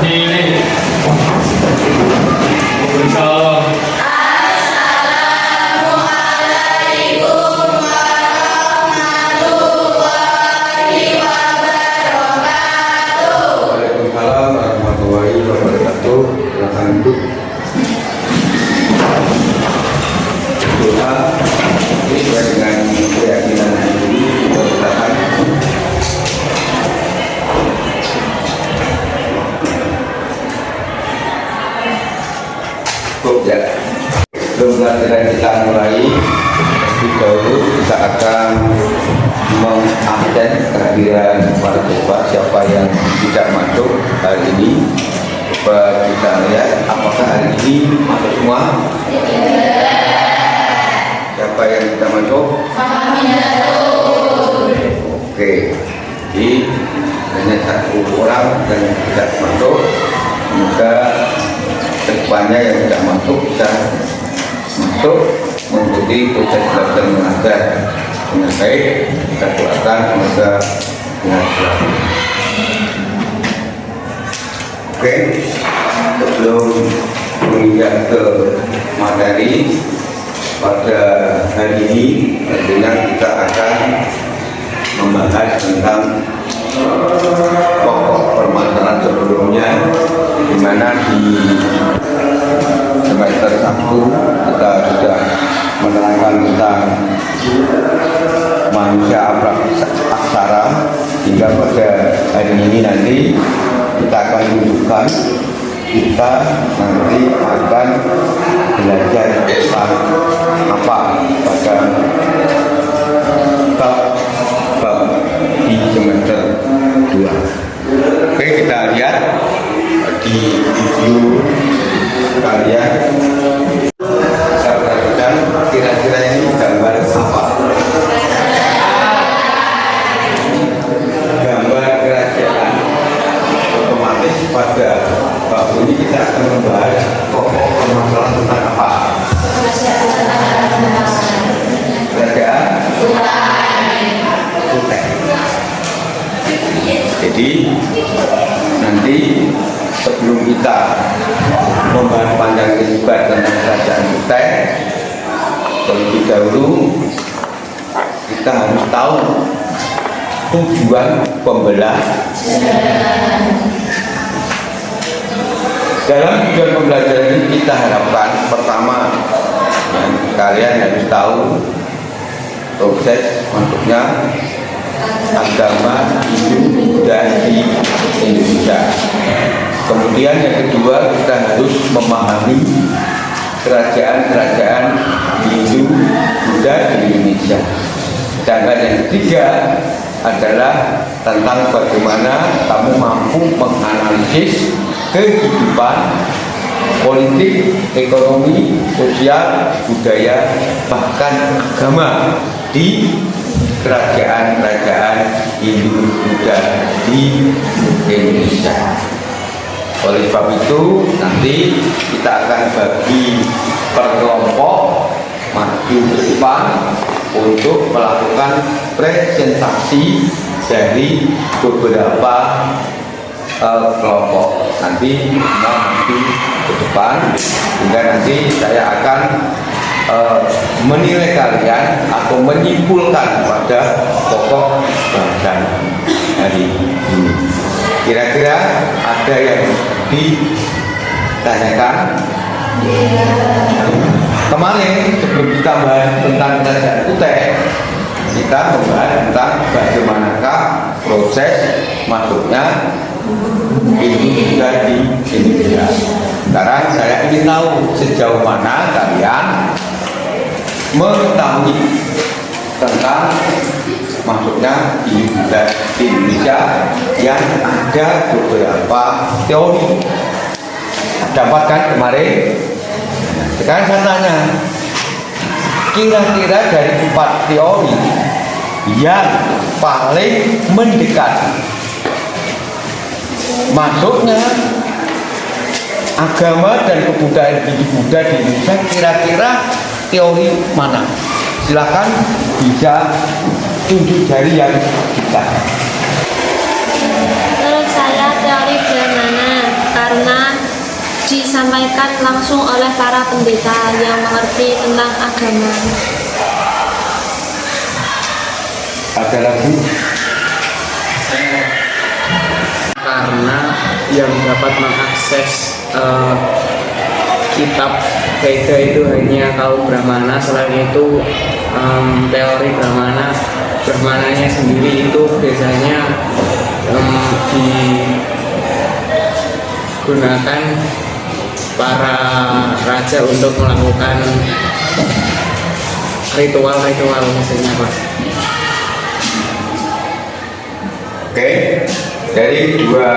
berdiri. Salam. Assalamualaikum warahmatullahi wabarakatuh. Waalaikumsalam warahmatullahi wabarakatuh. Silakan duduk. Doa ini sesuai dengan keyakinan ini kita silakan. Cukup ya. Sebelum pelajaran kita mulai, lebih dahulu kita akan mengabsen kehadiran para siswa. Siapa yang tidak masuk hari ini, coba kita lihat apakah hari ini masuk semua. Siapa yang tidak masuk? Oke, jadi hanya satu orang yang tidak masuk. Semoga kedepannya yang tidak masuk bisa masuk mengikuti proses belajar mengajar dengan baik. Kita doakan semoga dengan selalu. Oke, sebelum menginjak ke materi pada hari ini, tentunya kita akan membahas tentang pokok permasalahan sebelumnya, di mana di semester 1 kita sudah menerangkan tentang manusia aksara, hingga pada hari ini nanti kita akan tunjukkan kita nanti akan belajar tentang apa pada bab di semester 2. Oke, kita lihat di video kalian. Saya perhatikan kira-kira ini gambar apa? Gambar kerajaan. Otomatis pada bab ini kita akan membahas pokok permasalahan tentang apa? Kerajaan Kutai. Jadi nanti sebelum kita membahas panjang lebar tentang kerajaan Kutai, terlebih dahulu kita harus tahu tujuan pembelajaran. Dalam tujuan pembelajaran ini kita harapkan pertama, kalian harus tahu proses masuknya agama Hindu dan di Indonesia. Kemudian yang kedua, kita harus memahami kerajaan-kerajaan Hindu Buddha di Indonesia. Sedangkan yang ketiga adalah tentang bagaimana kamu mampu menganalisis kehidupan politik, ekonomi, sosial, budaya, bahkan agama di kerajaan-kerajaan Hindu Buddha di Indonesia. Oleh sebab itu nanti kita akan bagi per kelompok maju ke depan untuk melakukan presentasi dari beberapa kelompok. Nanti kita maju ke depan hingga nanti saya akan menilai kalian atau menyimpulkan pada pokok bahasan hari ini. Kira-kira ada yang ditanyakan? Kemarin sebelum kita bahas tentang kerajaan Kutai, kita membahas tentang bagaimanakah proses masuknya Hindu di Indonesia. Sekarang saya ingin tahu sejauh mana kalian mengetahui tentang masuknya Hindu di Indonesia, yang ada beberapa teori. Dapatkan kemarin. Sekarang saya tanya, kira-kira dari 4 teori yang paling mendekat masuknya agama dan kebudayaan Hindu Buddha di Indonesia, kira-kira teori mana? Silakan bisa tunjuk jari yang kita. Menurut saya teori Brahmana disampaikan langsung oleh para pendeta yang mengerti tentang agama. Ada lagi? Karena yang dapat mengakses kitab Veda itu hanya kaum Brahmana. Selain itu teori Brahmananya sendiri itu biasanya digunakan para raja untuk melakukan ritual misalnya, Pak. Oke, dari dua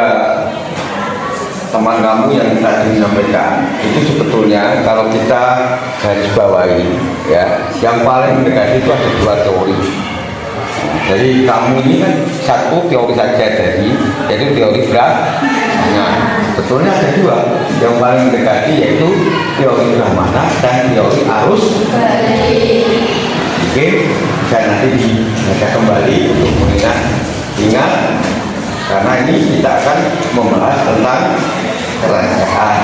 teman kamu yang tadi menyampaikan itu sebetulnya kalau kita garis bawahi ya, yang paling mendekati itu ada dua teori. Jadi kamu ini kan satu teori saja yaitu teori Brahmana. Sebetulnya ada dua yang paling mendekati yaitu teori Brahmana dan teori arus balik. Oke, dan nanti dibaca kembali untuk ingat karena ini kita akan membahas tentang kerajaan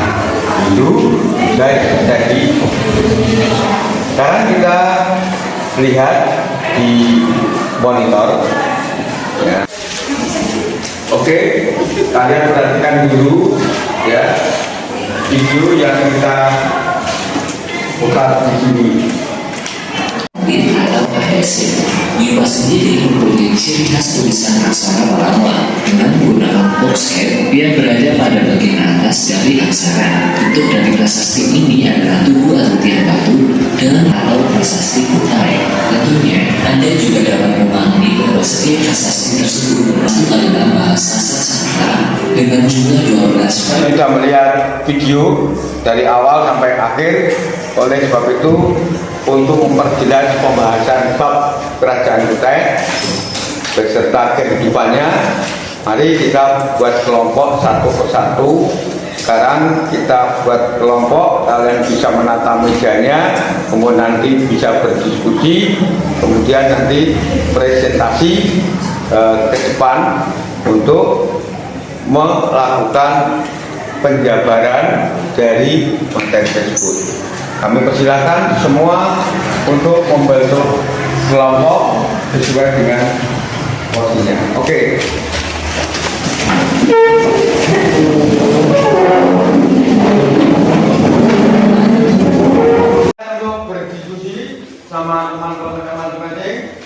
Hindu dan jadi. Sekarang kita lihat di monitor ya. Oke, kalian perhatikan dulu ya video yang kita putar di sini. Atau adhesive. Yupa sendiri mempunyai ciri khas tulisan aksara Walanda dengan menggunakan boxhead yang berada pada bagian atas dari aksara. Bentuk dari prasasti ini adalah tugu atau tiang batu dengan atau prasasti kutai. Tentunya, Anda juga dapat memahami bahwa setiap prasasti tersebut berlaku adalah bahasa Sanskerta dengan jumlah 12. Kita melihat video dari awal sampai akhir. Oleh sebab itu, untuk memperjelas pembahasan bab kerajaan Kutai beserta kehidupannya, mari kita buat kelompok satu persatu. Sekarang kita buat kelompok, kalian bisa menata mejanya, kemudian nanti bisa berdiskusi, kemudian nanti presentasi ke depan untuk melakukan penjabaran dari materi tersebut. Kami persilakan semua untuk membentuk kelompok sesuai dengan porsinya. Oke. Untuk berdiskusi sama teman-teman masing-masing.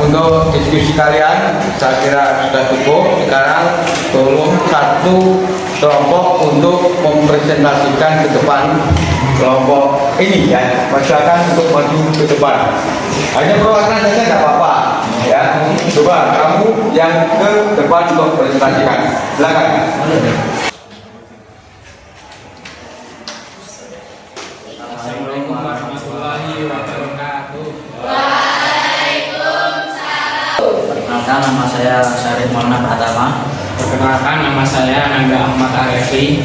Untuk diskusi kalian saya kira sudah cukup. Sekarang tolong satu kelompok untuk mempresentasikan ke depan kelompok ini ya, masyarakat untuk maju ke depan. Hanya perwakilan saja tidak apa-apa ya. Coba kamu yang ke depan untuk presentasikan. Silakan. Assalamualaikum warahmatullahi wabarakatuh. Perkenalkan, nama saya Syarif Maulana Pratama. Perkenalkan, nama saya Nanda Ahmad Arefi.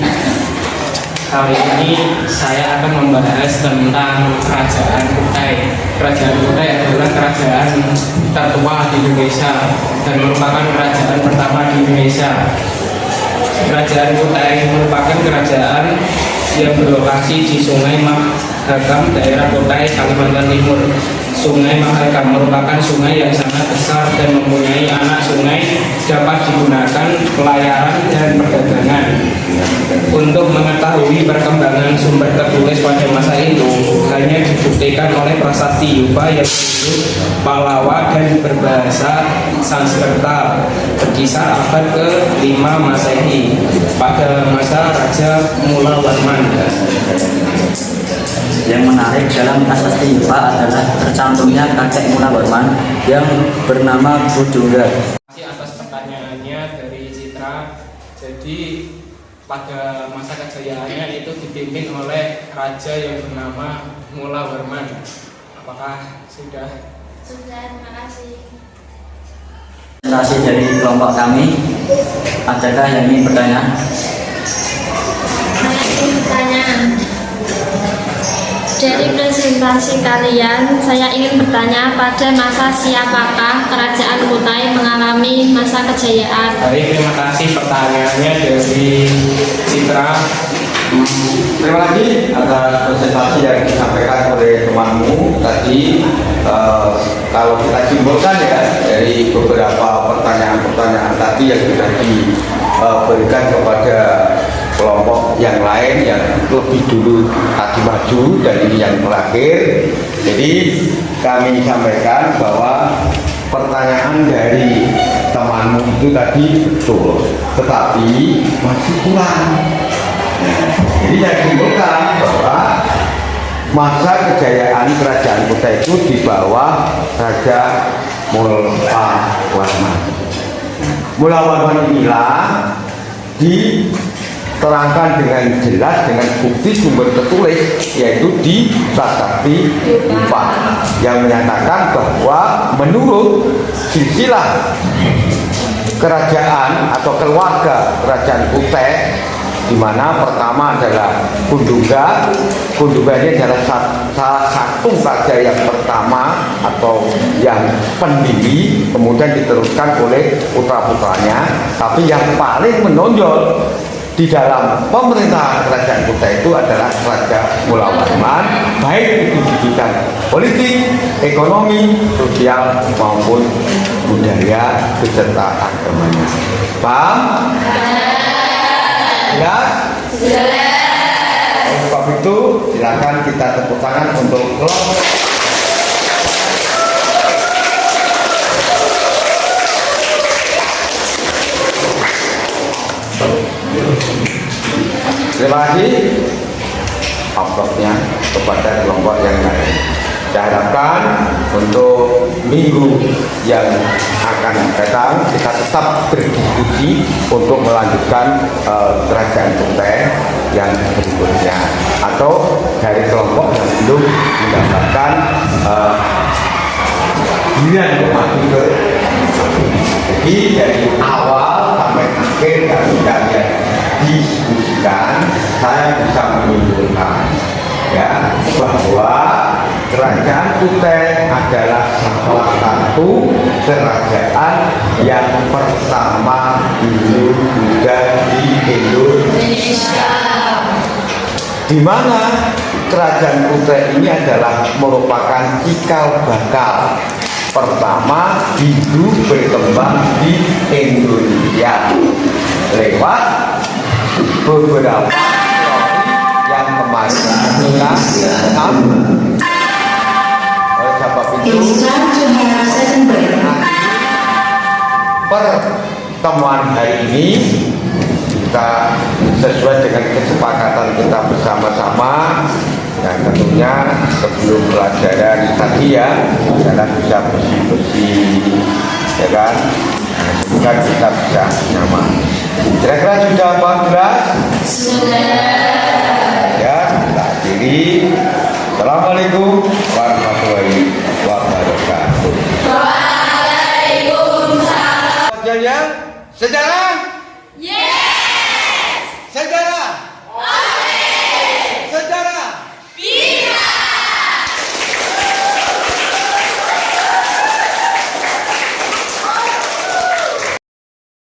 Kali ini saya akan membahas tentang kerajaan Kutai. Kerajaan Kutai adalah kerajaan tertua di Indonesia dan merupakan kerajaan pertama di Indonesia. Kerajaan Kutai merupakan kerajaan yang berlokasi di Sungai Mahakam, daerah Kutai, Kalimantan Timur. Sungai Mahakam merupakan sungai yang sangat besar dan mempunyai anak sungai dapat digunakan pelayaran dan perdagangan. Untuk mengetahui perkembangan sumber tertulis pada masa itu hanya dibuktikan oleh prasasti Yupa yang disebut Pallawa dan berbahasa Sanskerta berkisar abad ke-5 Masehi pada masa Raja Mulawarman. Yang menarik dalam prasasti Yupa adalah tercantumnya kakek Mulawarman yang bernama Budungga. Atas pertanyaan Jadi pada masa kejayaannya itu dipimpin oleh raja yang bernama Mulawarman. Apakah sudah? Sudah, terima kasih. Presentasi dari kelompok kami. Adakah yang ingin bertanya? Saya ingin bertanya. Dari presentasi kalian, saya ingin bertanya pada masa siapakah kerajaan Kutai mengalami masa kejayaan? Baik, terima kasih pertanyaannya dari Citra. Terima kasih atas presentasi yang disampaikan oleh temanmu tadi. Kalau kita simpulkan ya dari beberapa pertanyaan-pertanyaan tadi yang sudah diberikan kepada kelompok yang lain yang lebih dulu tadi maju dan ini yang terakhir. Jadi kami sampaikan bahwa pertanyaan dari temanmu itu tadi betul, tetapi masih kurang. Jadi saya simpulkan bahwa masa kejayaan kerajaan Kutai itu di bawah Raja Mulawarman. Mulawarman inilah diterangkan dengan jelas dengan bukti sumber tertulis yaitu di Prasasti 4 yang menyatakan bahwa menurut silsilah kerajaan atau keluarga kerajaan Kutai, di mana pertama adalah Kundungga. Kundungga ini adalah salah satu raja yang pertama atau yang pendiri, kemudian diteruskan oleh putra-putranya. Tapi yang paling menonjol di dalam pemerintahan kerajaan Kutai itu adalah Raja Mulawarman, baik itu di bidang politik, ekonomi, sosial maupun budaya beserta agamanya. Paham? Jelas? Oleh sebab itu silakan kita tepuk tangan untuk kelompok. Terima kasih amplopnya kepada kelompok yang lain. Saya harapkan untuk minggu yang akan datang kita tetap berdiskusi untuk melanjutkan kerajaan Kutai yang berikutnya, atau dari kelompok yang belum mendapatkan giliran untuk maju ke. Jadi dari awal sampai akhir kalian diskusikan, saya bisa menyimpulkan ya bahwa kerajaan Kutai adalah salah satu kerajaan yang pertama dulu juga di Indonesia, di mana kerajaan Kutai ini adalah merupakan cikal bakal pertama dulu berkembang di Indonesia lewat beberapa yang kemarin kita oleh sebab itu pertemuan hari ini kita sesuai dengan kesepakatan kita bersama-sama. Dan tentunya sebelum pelajaran tadi ya adalah bisa bersih-bersih ya kan, semoga kita bisa nyaman. Kira-kira sudah paham jelas? Sudah. Ya, kita akhiri. Assalamualaikum warahmatullahi wabarakatuh. Waalaikumsalam. Sejarah